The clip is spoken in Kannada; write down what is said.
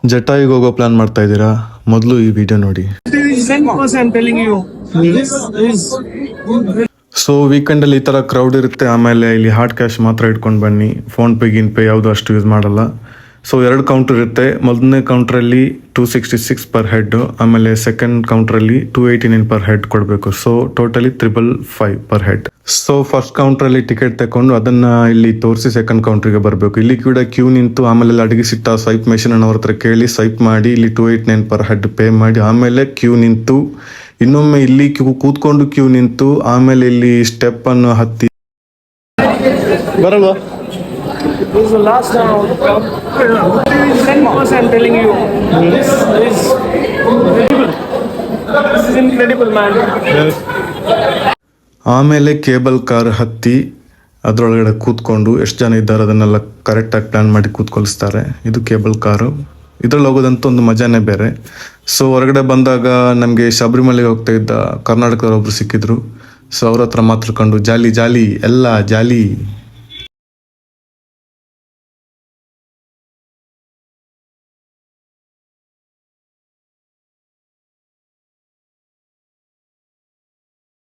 ಜಟಾಯಿಗೆ ಹೋಗೋ ಪ್ಲಾನ್ ಮಾಡ್ತಾ ಇದ್ದೀರಾ? ಮೊದಲು ಈ ವಿಡಿಯೋ ನೋಡಿ. ಸೊ ವೀಕೆಂಡಲ್ಲಿ ಈ ಥರ ಕ್ರೌಡ್ ಇರುತ್ತೆ. ಆಮೇಲೆ ಇಲ್ಲಿ ಹಾರ್ಡ್ ಕ್ಯಾಶ್ ಮಾತ್ರ ಇಟ್ಕೊಂಡು ಬನ್ನಿ. ಫೋನ್ ಪೇ ಗಿನ್ ಪೇ ಯಾವುದು ಅಷ್ಟು ಯೂಸ್ ಮಾಡಲ್ಲ. ಸೊ 2 ಕೌಂಟರ್ ಇರುತ್ತೆ. ಮೊದಲನೇ ಕೌಂಟ್ರಲ್ಲಿ 266 ಪರ್ ಹೆಡ್, ಆಮೇಲೆ ಸೆಕೆಂಡ್ ಕೌಂಟ್ರಲ್ಲಿ 289 ಪರ್ ಹೆಡ್ ಕೊಡಬೇಕು. So totally 555 per head. So first ಕೌಂಟ್ರಲ್ಲಿ ಟಿಕೆಟ್ ತಗೊಂಡು ಅದನ್ನ ಇಲ್ಲಿ ತೋರಿಸಿ ಸೆಕೆಂಡ್ ಕೌಂಟ್ರಿಗೆ ಬರಬೇಕು. ಇಲ್ಲಿ ಕೂಡ ಕ್ಯೂ ನಿಂತು ಆಮೇಲೆ ಅಡಿಗೆ ಸಿಟ್ಟ ಸ್ವೈಪ್ ಮೆಷಿನ್ ಅವ್ರ ಹತ್ರ ಕೇಳಿ ಸ್ವೈಪ್ ಮಾಡಿ ಇಲ್ಲಿ 289 ಪರ್ ಹೆಡ್ ಪೇ ಮಾಡಿ ಆಮೇಲೆ ಕ್ಯೂ ನಿಂತು ಇನ್ನೊಮ್ಮೆ ಇಲ್ಲಿ ಕೂತ್ಕೊಂಡು ಕ್ಯೂ ನಿಂತು ಆಮೇಲೆ ಇಲ್ಲಿ ಸ್ಟೆಪ್ ಅನ್ನು ಹತ್ತಿ ಬರಲ್ವಾ? This is the last time I will come. 10 course I'm telling you. This is incredible. This is incredible, man. ಆಮೇಲೆ ಕೇಬಲ್ ಕಾರ್ ಹತ್ತಿ ಅದರೊಳಗಡೆ ಕೂತ್ಕೊಂಡು ಎಷ್ಟು ಜನ ಇದ್ದಾರೆ ಅದನ್ನೆಲ್ಲ ಕರೆಕ್ಟಾಗಿ ಪ್ಲ್ಯಾನ್ ಮಾಡಿ ಕೂತ್ಕೊಳಿಸ್ತಾರೆ. ಇದು ಕೇಬಲ್ ಕಾರು. ಇದರಲ್ಲಿ ಹೋಗೋದಂತೂ ಒಂದು ಮಜಾನೇ ಬೇರೆ. ಸೊ ಹೊರಗಡೆ ಬಂದಾಗ ನಮಗೆ ಶಬರಿಮಲೆಗೆ ಹೋಗ್ತಾ ಇದ್ದ ಕರ್ನಾಟಕದವ್ರು ಒಬ್ರು ಸಿಕ್ಕಿದ್ರು. ಸೊ ಅವ್ರ ಹತ್ರ ಮಾತಾಡ್ಕೊಂಡು ಜಾಲಿ ಜಾಲಿ ಎಲ್ಲ ಜಾಲಿ